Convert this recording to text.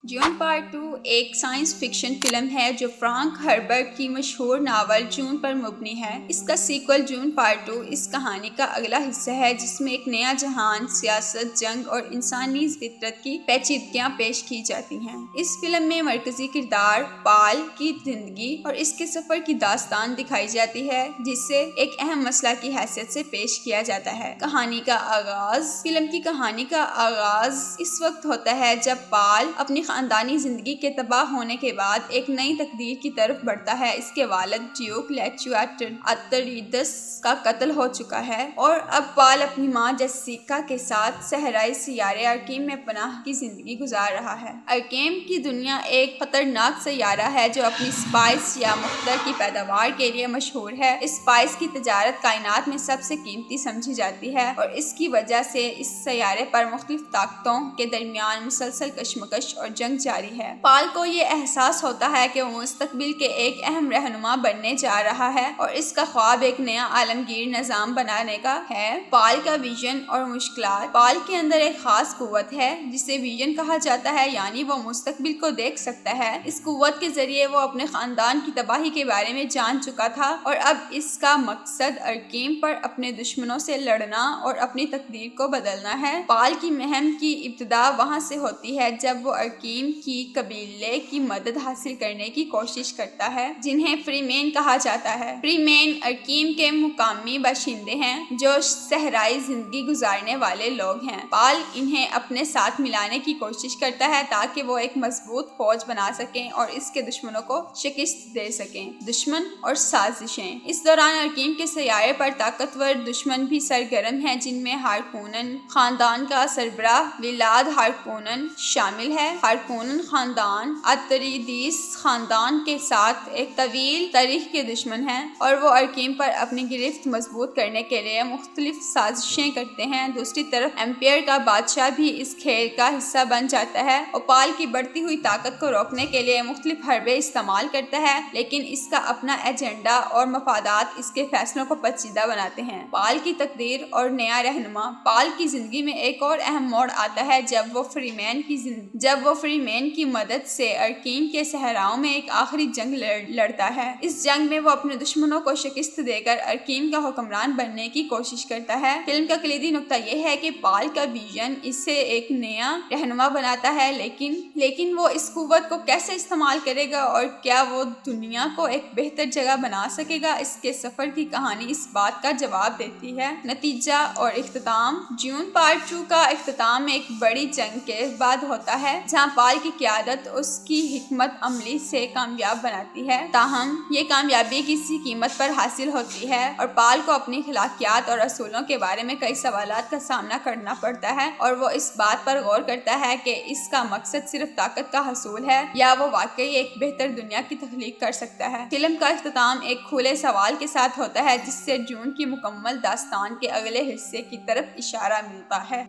جون part 2 ایک science fiction film ہے جو فرانک ہربرٹ کی مشہور ناول جون پر مبنی ہے۔ اس کا سیکول جون پارٹ 2 اس کہانی کا اگلا حصہ ہے جس میں ایک نیا جہان، سیاست، جنگ اور انسانی فطرت کی پیچیدگیاں پیش کی جاتی ہیں۔ اس فلم میں مرکزی کردار پال کی زندگی اور اس کے سفر کی داستان دکھائی جاتی ہے جسے ایک اہم مسئلہ کی حیثیت سے پیش کیا جاتا ہے۔ فلم کی کہانی کا آغاز اس وقت ہوتا ہے جب پال اپنی خاندانی زندگی کے تباہ ہونے کے بعد ایک نئی تقدیر کی طرف بڑھتا ہے۔ اس کے والد ڈیوک لیٹو اتریڈس کا قتل ہو چکا ہے اور اب پال اپنی ماں جیسیکا کے ساتھ صحرائی سیارے ارکیم میں پناہ کی زندگی گزار رہا ہے۔ ارکیم کی دنیا ایک خطرناک سیارہ ہے جو اپنی اسپائس یا مخدر کی پیداوار کے لیے مشہور ہے۔ اسپائس کی تجارت کائنات میں سب سے قیمتی سمجھی جاتی ہے اور اس کی وجہ سے اس سیارے پر مختلف طاقتوں کے درمیان مسلسل کشمکش اور جنگ جاری ہے۔ پال کو یہ احساس ہوتا ہے کہ وہ مستقبل کے ایک اہم رہنما بننے جا رہا ہے اور اس کا خواب ایک نیا عالمگیر نظام بنانے کا ہے۔ پال کا ویژن اور مشکلات۔ پال کے اندر ایک خاص قوت ہے جسے ویژن کہا جاتا ہے، یعنی وہ مستقبل کو دیکھ سکتا ہے۔ اس قوت کے ذریعے وہ اپنے خاندان کی تباہی کے بارے میں جان چکا تھا اور اب اس کا مقصد ارکیم پر اپنے دشمنوں سے لڑنا اور اپنی تقدیر کو بدلنا ہے۔ پال کی مہم کی ابتدا وہاں سے ہوتی ہے جب وہ ارکیم کی قبیلے کی مدد حاصل کرنے کی کوشش کرتا ہے جنہیں فری مین کہا جاتا ہے۔ فری مین ارکیم کے مقامی باشندے ہیں جو صحرائی زندگی گزارنے والے لوگ ہیں۔ پال انہیں اپنے ساتھ ملانے کی کوشش کرتا ہے تاکہ وہ ایک مضبوط فوج بنا سکیں اور اس کے دشمنوں کو شکست دے سکیں۔ دشمن اور سازشیں۔ اس دوران ارکیم کے سیارے پر طاقتور دشمن بھی سرگرم ہیں جن میں ہارکونن خاندان کا سربراہ ولاد ہارکونن شامل ہے۔ ہارکونن خاندان اتریڈیس خاندان کے ساتھ ایک طویل تاریخ کے دشمن ہیں اور وہ ارکیم پر اپنی گرفت مضبوط کرنے کے لیے مختلف سازشیں کرتے ہیں۔ دوسری طرف ایمپائر کا بادشاہ بھی اس کھیل کا حصہ بن جاتا ہے اور پال کی بڑھتی ہوئی طاقت کو روکنے کے لیے مختلف حربے استعمال کرتا ہے، لیکن اس کا اپنا ایجنڈا اور مفادات اس کے فیصلوں کو پیچیدہ بناتے ہیں۔ پال کی تقدیر اور نیا رہنما۔ پال کی زندگی میں ایک اور اہم موڑ آتا ہے جب وہ فری مین کی مدد سے ارکیم کے صحراؤں میں ایک آخری جنگ لڑتا ہے۔ اس جنگ میں وہ اپنے دشمنوں کو شکست دے کر ارکیم کا حکمران بننے کی کوشش کرتا ہے۔ فلم کا کلیدی نقطہ یہ ہے کہ پال کا ویژن اسے ایک نیا رہنما بناتا ہے، لیکن وہ اس قوت کو کیسے استعمال کرے گا اور کیا وہ دنیا کو ایک بہتر جگہ بنا سکے گا؟ اس کے سفر کی کہانی اس بات کا جواب دیتی ہے۔ نتیجہ اور اختتام۔ جون پارٹ 2 کا اختتام ایک بڑی جنگ کے بعد ہوتا ہے جہاں پال کی قیادت اس کی حکمت عملی سے کامیاب بناتی ہے۔ تاہم یہ کامیابی کسی قیمت پر حاصل ہوتی ہے اور پال کو اپنی اخلاقیات اور اصولوں کے بارے میں کئی سوالات کا سامنا کرنا پڑتا ہے اور وہ اس بات پر غور کرتا ہے کہ اس کا مقصد صرف طاقت کا حصول ہے یا وہ واقعی ایک بہتر دنیا کی تخلیق کر سکتا ہے۔ فلم کا اختتام ایک کھلے سوال کے ساتھ ہوتا ہے جس سے جون کی مکمل داستان کے اگلے حصے کی طرف اشارہ ملتا ہے۔